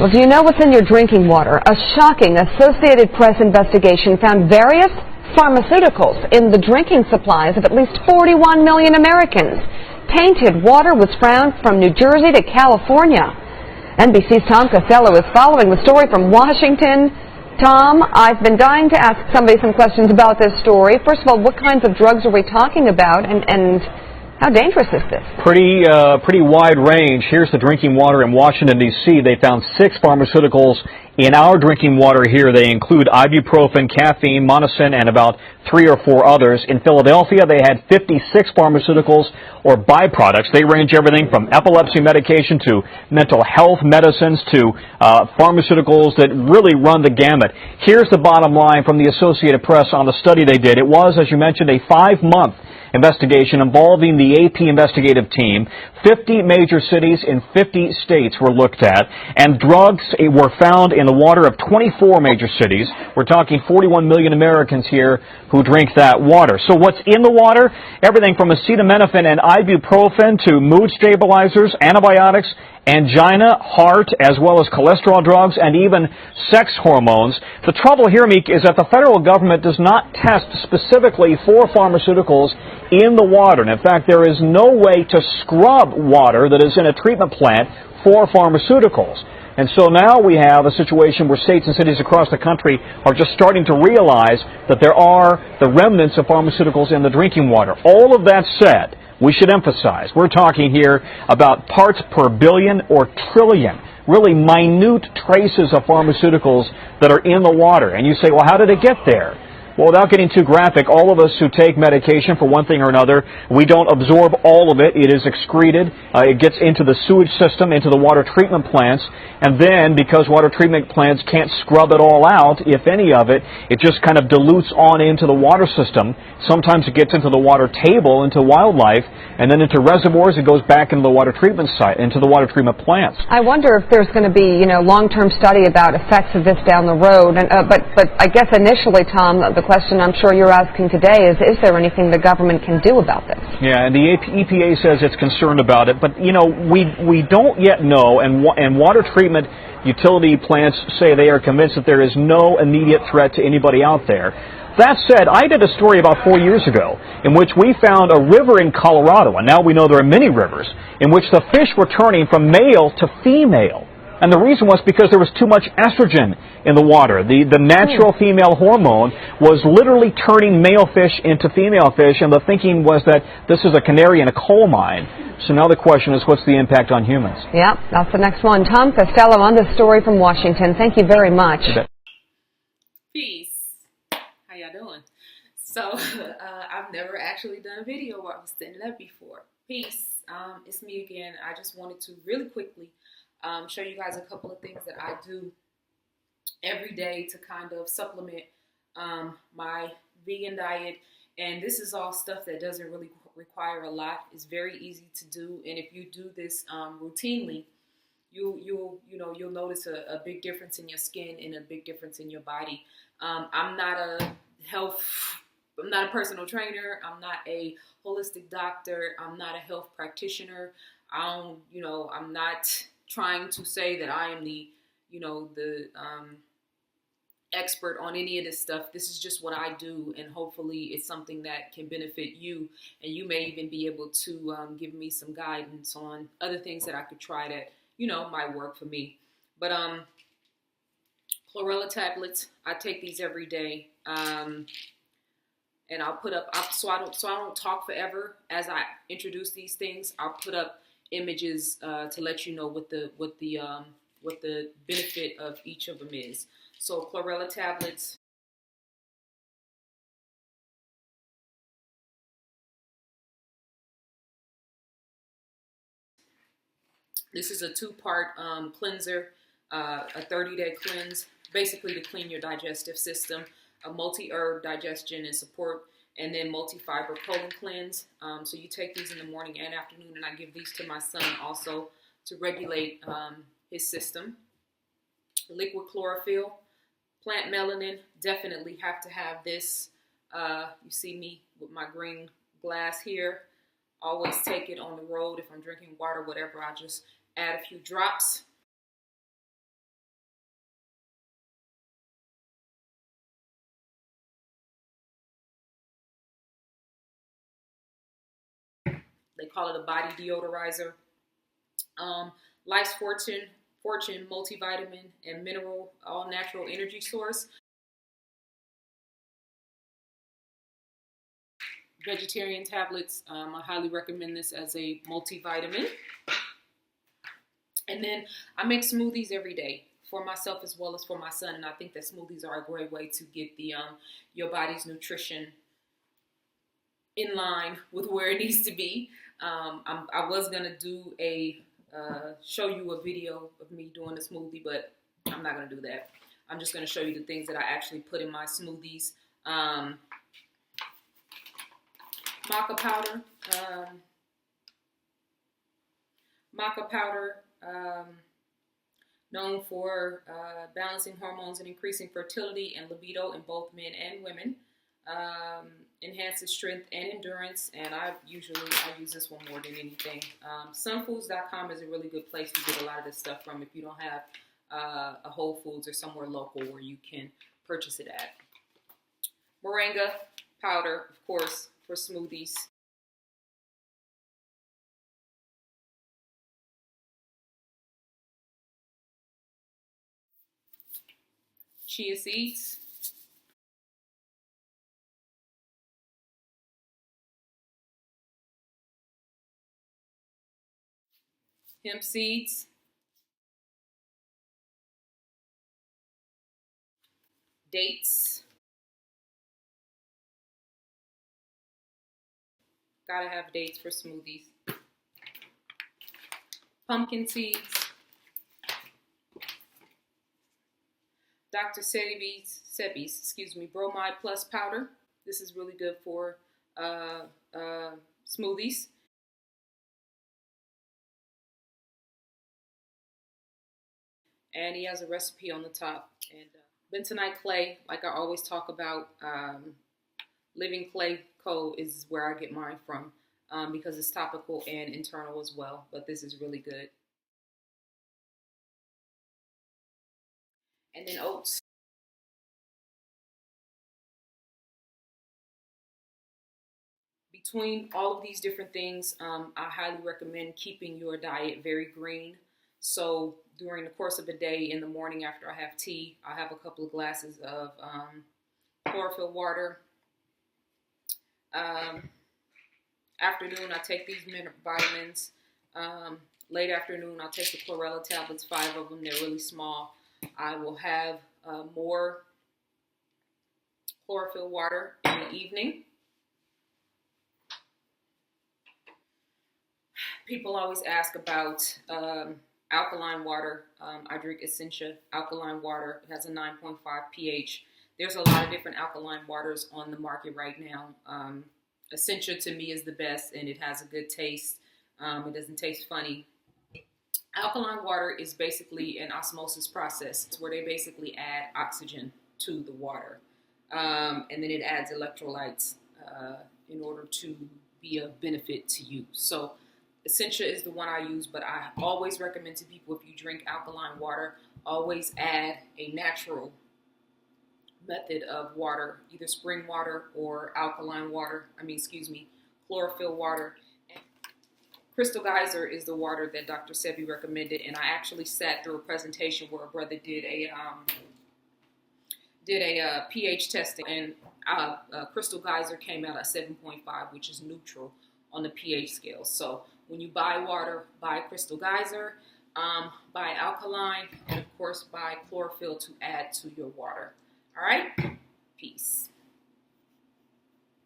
Well, do you know what's in your drinking water? A shocking Associated Press investigation found various pharmaceuticals in the drinking supplies of at least 41 million Americans. Tainted water was found from New Jersey to California. NBC's Tom Costello is following the story from Washington. Tom, I've been dying to ask somebody some questions about this story. First of all, what kinds of drugs are we talking about, and how dangerous is this? Pretty wide range. Here's the drinking water in Washington, D.C. They found 6 pharmaceuticals in our drinking water here. They include ibuprofen, caffeine, monosin, and about 3 or 4 others. In Philadelphia, they had 56 pharmaceuticals or byproducts. They range everything from epilepsy medication to mental health medicines to pharmaceuticals that really run the gamut. Here's the bottom line from the Associated Press on the study they did. It was, as you mentioned, a 5-month investigation involving the AP investigative team. 50 major cities in 50 states were looked at, and drugs were found in the water of 24 major cities. We're talking 41 million Americans here who drink that water. So what's in the water? Everything from acetaminophen and ibuprofen to mood stabilizers, antibiotics, angina, heart, as well as cholesterol drugs, and even sex hormones. The trouble here, Meek, is that the federal government does not test specifically for pharmaceuticals in the water. And in fact, there is no way to scrub water that is in a treatment plant for pharmaceuticals. And so now we have a situation where states and cities across the country are just starting to realize that there are the remnants of pharmaceuticals in the drinking water. All of that said, we should emphasize, we're talking here about parts per billion or trillion, really minute traces of pharmaceuticals that are in the water. And you say, well, how did it get there? Well, without getting too graphic, all of us who take medication for one thing or another, we don't absorb all of it. It is excreted. It gets into the sewage system, into the water treatment plants. And then, because water treatment plants can't scrub it all out, if any of it, it just kind of dilutes on into the water system. Sometimes it gets into the water table, into wildlife, and then into reservoirs. It goes back into the water treatment site, into the water treatment plants. I wonder if there's going to be, long-term study about effects of this down the road. And, but I guess initially, Tom, the question I'm sure you're asking today is there anything the government can do about this? Yeah, and the EPA says it's concerned about it, but we don't yet know, and water treatment utility plants say they are convinced that there is no immediate threat to anybody out there. That said, I did a story about 4 years ago in which we found a river in Colorado, and now we know there are many rivers, in which the fish were turning from male to female. And the reason was because there was too much estrogen in the water. The natural female hormone was literally turning male fish into female fish, and the thinking was that this is a canary in a coal mine. So now the question is, what's the impact on humans? Yeah, that's the next one. Tom Costello on this story from Washington. Thank you very much. Peace. How y'all doing? So, I've never actually done a video where I was standing up before. Peace. It's me again. I just wanted to really quickly show you guys a couple of things that I do every day to kind of supplement my vegan diet. And this is all stuff that doesn't really require a lot. It's very easy to do, and if you do this routinely, you'll notice a big difference in your skin and a big difference in your body. I'm not a personal trainer. I'm not a holistic doctor. I'm not a health practitioner. I'm not trying to say that I am the expert on any of this stuff. This is just what I do, and hopefully it's something that can benefit you, and you may even be able to give me some guidance on other things that I could try that might work for me. But Chlorella Tablets, I take these every day, and I'll put up so I don't talk forever as I introduce these things. I'll put up images to let you know what the benefit of each of them is. So Chlorella Tablets. This is a 2-part cleanser, a 30-day cleanse, basically to clean your digestive system, a multi-herb digestion and support, and then multi-fiber colon cleanse. So you take these in the morning and afternoon, and I give these to my son also to regulate his system. Liquid chlorophyll, plant melanin, definitely have to have this. You see me with my green glass here. Always take it on the road if I'm drinking water, whatever. I just add a few drops They call it a body deodorizer. Life's Fortune multivitamin and mineral all natural energy source. Vegetarian tablets. I highly recommend this as a multivitamin. And then I make smoothies every day for myself as well as for my son. And I think that smoothies are a great way to get the your body's nutrition in line with where it needs to be. I was gonna do a show you a video of me doing a smoothie, but I'm not gonna do that. I'm just gonna show you the things that I actually put in my smoothies. Maca powder. Known for balancing hormones and increasing fertility and libido in both men and women. Enhances strength and endurance, and I use this one more than anything. Sunfoods.com is a really good place to get a lot of this stuff from if you don't have a Whole Foods or somewhere local where you can purchase it at. Moringa powder, of course, for smoothies. Chia seeds. Hemp seeds. Dates. Gotta have dates for smoothies. Pumpkin seeds. Dr. Sebi's, Bromide Plus powder. This is really good for smoothies. And he has a recipe on the top. And bentonite clay, like I always talk about, Living Clay Co. is where I get mine from because it's topical and internal as well. But this is really good. And then oats. Between all of these different things, I highly recommend keeping your diet very green. So during the course of the day, in the morning after I have tea, I have a couple of glasses of chlorophyll water. Afternoon, I take these vitamins. Late afternoon, I'll take the Chlorella Tablets, 5 of them. They're really small. I will have more chlorophyll water in the evening. People always ask about alkaline water. I drink Essentia alkaline water. It has a 9.5 pH. There's a lot of different alkaline waters on the market right now. Essentia to me is the best, and it has a good taste. It doesn't taste funny. Alkaline water is basically an osmosis process. It's where they basically add oxygen to the water. And then it adds electrolytes in order to be of benefit to you. So Essentia is the one I use, but I always recommend to people, if you drink alkaline water, always add a natural method of water, either spring water or alkaline water. Chlorophyll water. Crystal Geyser is the water that Dr. Sebi recommended, and I actually sat through a presentation where a brother did a pH testing, and Crystal Geyser came out at 7.5, which is neutral on the pH scale. So when you buy water, buy Crystal Geyser, buy alkaline, and of course buy chlorophyll to add to your water. All right? Peace.